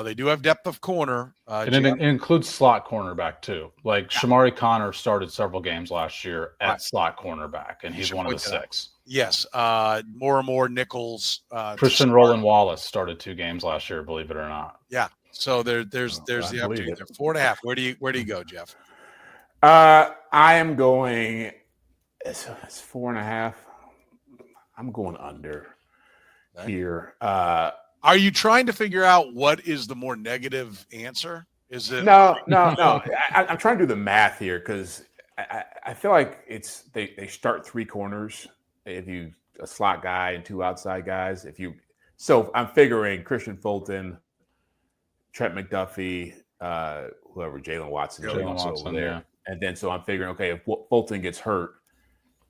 They do have depth of corner. And it includes slot cornerback, too. Shamari Connor started several games last year at slot cornerback, and he's one of the 6. Yes. More and more nickels. Christian Roland Wallace started 2 games last year, believe it or not. Yeah. So there's the opportunity there. 4.5. Where do you go, Jeff? I am going. It's 4.5. I'm going under here. Are you trying to figure out what is the more negative answer? Is it no? I'm trying to do the math here because I feel like they start 3 corners if you a slot guy and 2 outside guys. So I'm figuring Christian Fulton, Trent McDuffie, whoever Jalen Watson over there, And then so I'm figuring, okay, if Bolton gets hurt,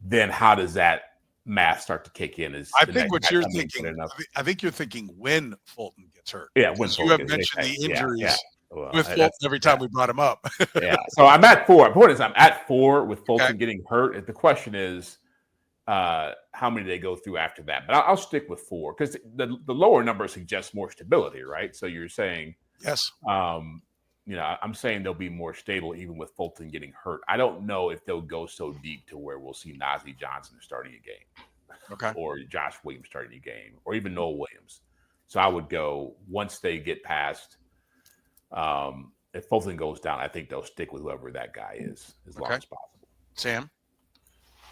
then how does that math start to kick in? I think what you're thinking, I think you're thinking when Fulton gets hurt. Yeah, when you have mentioned the injuries Well, with Fulton every time we brought him up. So I'm at 4. Point is, I'm at 4 with Bolton getting hurt. The question is, how many they go through after that? But I'll stick with 4 because the lower number suggests more stability, right? So you're saying yes. I'm saying they'll be more stable even with Fulton getting hurt. I don't know if they'll go so deep to where we'll see Najee Johnson starting a game, or Josh Williams starting a game, or even Noah Williams. So I would go once they get past. If Fulton goes down, I think they'll stick with whoever that guy is as long as possible. Sam?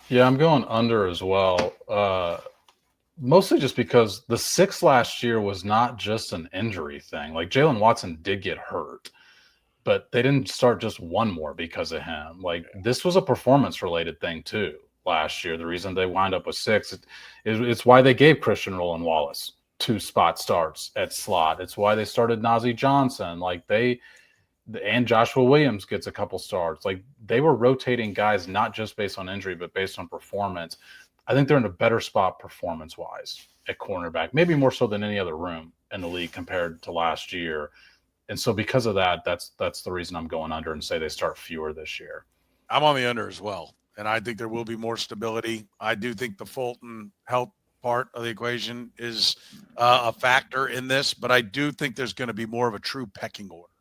Yeah, I'm going under as well. Mostly just because the 6 last year was not just an injury thing. Like Jalen Watson did get hurt, but they didn't start just one more because of him. Like this was a performance related thing too last year. The reason they wind up with 6, it's why they gave Christian Roland Wallace 2 spot starts at slot. It's why they started Najee Johnson. And Joshua Williams gets a couple starts. Like they were rotating guys, not just based on injury, but based on performance. I think they're in a better spot performance-wise at cornerback, maybe more so than any other room in the league compared to last year. And so because of that, that's the reason I'm going under and say they start fewer this year. I'm on the under as well, and I think there will be more stability. I do think the Fulton health part of the equation is a factor in this, but I do think there's going to be more of a true pecking order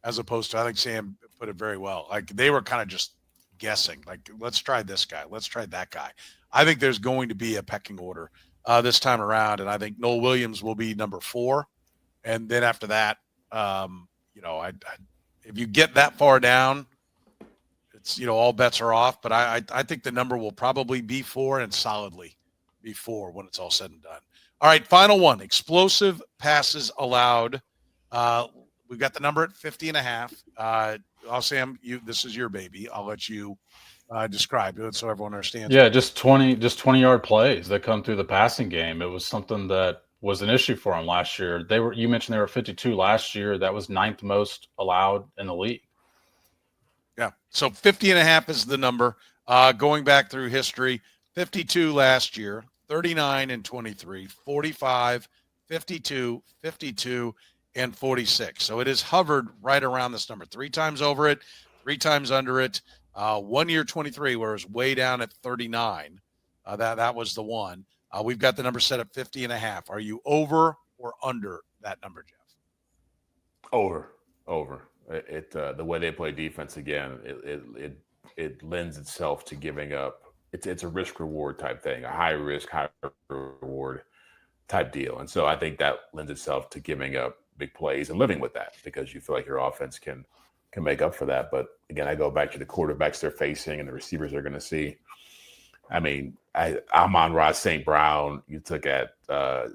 as opposed to, I think Sam put it very well. Like they were kind of just guessing, like, let's try this guy. Let's try that guy. I think there's going to be a pecking order this time around. And I think Noel Williams will be number 4. And then after that, if you get that far down, it's, all bets are off, but I think the number will probably be 4 and solidly be 4 when it's all said and done. All right. Final one, explosive passes allowed. We've got the number at 50.5. Sam, this is your baby. I'll let you describe it so everyone understands. Yeah, just 20-yard plays that come through the passing game. It was something that was an issue for them last year. You mentioned they were 52 last year. That was 9th most allowed in the league. Yeah. So 50.5 is the number. Going back through history, 52 last year, 39 and 23, 45, 52, 52, and 46. So it has hovered right around this number, 3 times over it, 3 times under it. 1 year 23, where it was way down at 39. That was the one. We've got the number set at 50.5. Are you over or under that number, Jeff? Over. The way they play defense again, it lends itself to giving up. It's a risk reward type thing, a high risk, high reward type deal. And so I think that lends itself to giving up big plays and living with that because you feel like your offense can make up for that. But again, I go back to the quarterbacks they're facing and the receivers they're going to see. I mean, Amon-Ra St. Brown, you look at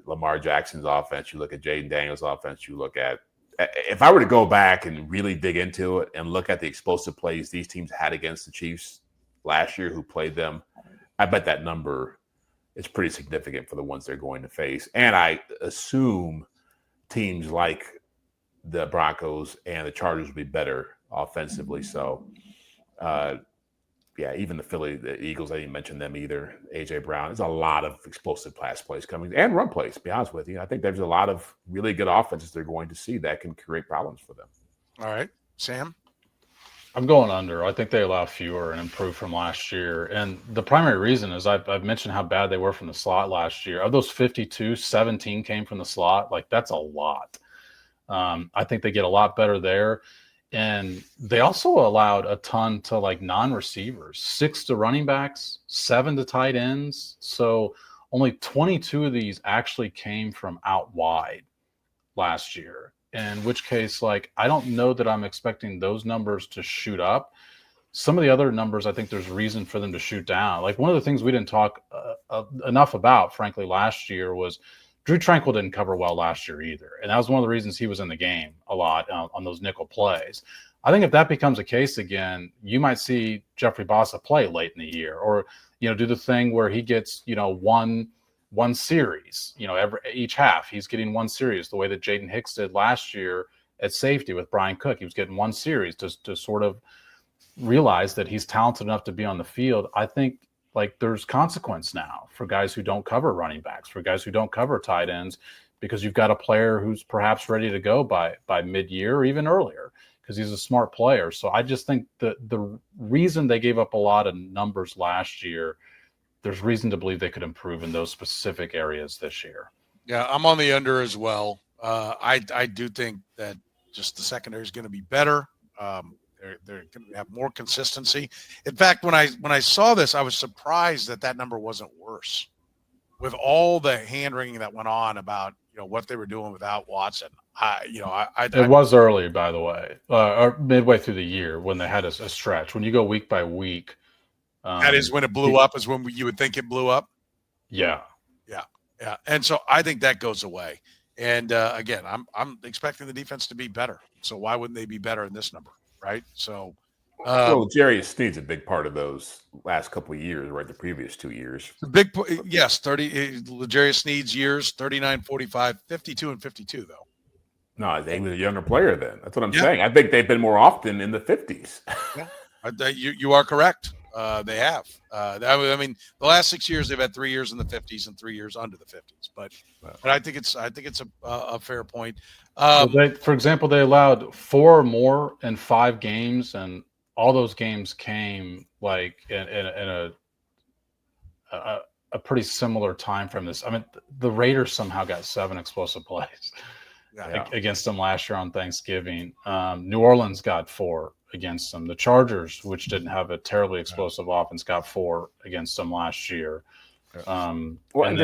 Lamar Jackson's offense, you look at Jaden Daniels' offense, you look at – if I were to go back and really dig into it and look at the explosive plays these teams had against the Chiefs last year who played them, I bet that number is pretty significant for the ones they're going to face. And I assume teams like the Broncos and the Chargers will be better offensively. So, even the Eagles, I didn't mention them either. A.J. Brown, there's a lot of explosive pass plays coming and run plays, to be honest with you. I think there's a lot of really good offenses they're going to see that can create problems for them. All right. Sam? I'm going under. I think they allow fewer and improve from last year. And the primary reason is I've mentioned how bad they were from the slot last year. Of those 52, 17 came from the slot. Like, that's a lot. I think they get a lot better there. And they also allowed a ton to non-receivers, 6 to running backs, 7 to tight ends. So only 22 of these actually came from out wide last year. In which case, I don't know that I'm expecting those numbers to shoot up. Some of the other numbers, I think there's reason for them to shoot down. One of the things we didn't talk enough about, frankly, last year was Drew Tranquill didn't cover well last year either. And that was one of the reasons he was in the game a lot on those nickel plays. I think if that becomes a case again, you might see Jeffrey Bossa play late in the year or, do the thing where he gets, one series, each half. He's getting one series the way that Jaden Hicks did last year at safety with Brian Cook. He was getting one series to sort of realize that he's talented enough to be on the field, I think like there's consequence now for guys who don't cover running backs, for guys who don't cover tight ends, because you've got a player who's perhaps ready to go by mid-year or even earlier because he's a smart player. So I just think the reason they gave up a lot of numbers last year, there's reason to believe they could improve in those specific areas this year. Yeah, I'm on the under as well. I do think that just the secondary is going to be better. They're going to have more consistency. In fact, when I saw this, I was surprised that number wasn't worse. With all the hand-wringing that went on about what they were doing without Watson, it was early, by the way, or midway through the year when they had a stretch. When you go week by week, that is when it blew up. Is when you would think it blew up. Yeah. And so I think that goes away. And again, I'm expecting the defense to be better. So why wouldn't they be better in this number, right? So, Jerry Sneed's a big part of those last couple of years, right? The previous 2 years. Yes, 30 L'Jarius Sneed's years, 39, 45, 52, and 52 though. No, he was a younger player then. That's what I'm saying. I think they've been more often in the 50s. Yeah, you are correct. They have. I mean, the last 6 years they've had 3 years in the 50s and 3 years under the 50s. But I think it's a fair point. For example, they allowed 4 more in 5 games, and all those games came like in a pretty similar time frame. I mean, the Raiders somehow got 7 explosive plays against them last year on Thanksgiving. New Orleans got 4 against them. The Chargers, which didn't have a terribly explosive offense, got 4 against them last year. To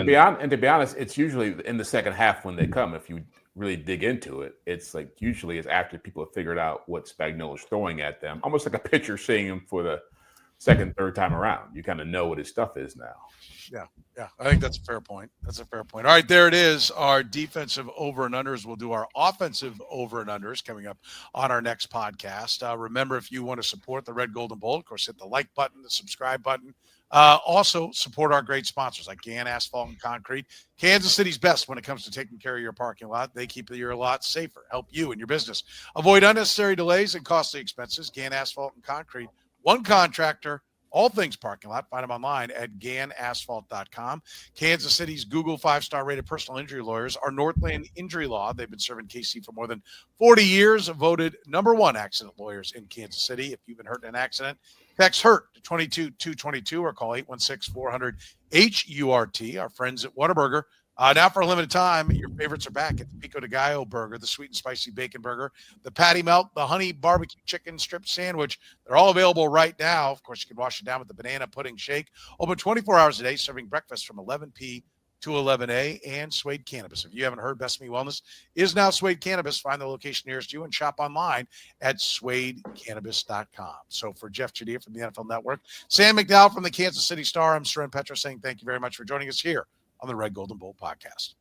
be honest, it's usually in the second half when they come. If you really dig into it, it's like usually it's after people have figured out what Spagnuolo's throwing at them, almost like a pitcher seeing him for the second, third time around. You kind of know what his stuff is now. Yeah. I think that's a fair point. All right, there it is. Our defensive over and unders. We'll do our offensive over and unders coming up on our next podcast. Remember, if you want to support the Red, Gold, and Bold, of course, hit the like button, the subscribe button. Also, support our great sponsors like Gann Asphalt and Concrete. Kansas City's best when it comes to taking care of your parking lot. They keep your lot safer, help you and your business avoid unnecessary delays and costly expenses. Gann Asphalt and Concrete, one contractor, all things parking lot. Find them online at GannAsphalt.com. Kansas City's Google 5-star rated personal injury lawyers are Northland Injury Law. They've been serving KC for more than 40 years, voted #1 accident lawyers in Kansas City. If you've been hurt in an accident, text HURT to 22222 or call 816-400-HURT. Our friends at Whataburger. Now for a limited time, your favorites are back at the Pico de Gallo burger, the sweet and spicy bacon burger, the patty melt, the honey barbecue chicken strip sandwich. They're all available right now. Of course, you can wash it down with the banana pudding shake. Open 24 hours a day, serving breakfast from 11 p to 11 a. And Suede Cannabis. If you haven't heard, Best Me Wellness is now Suede Cannabis. Find the location nearest you and shop online at SuedeCannabis.com. So for Jeff Chadiha from the NFL Network, Sam McDowell from the Kansas City Star, I'm Soren Petro saying thank you very much for joining us here on the Red, Gold, and Bold podcast.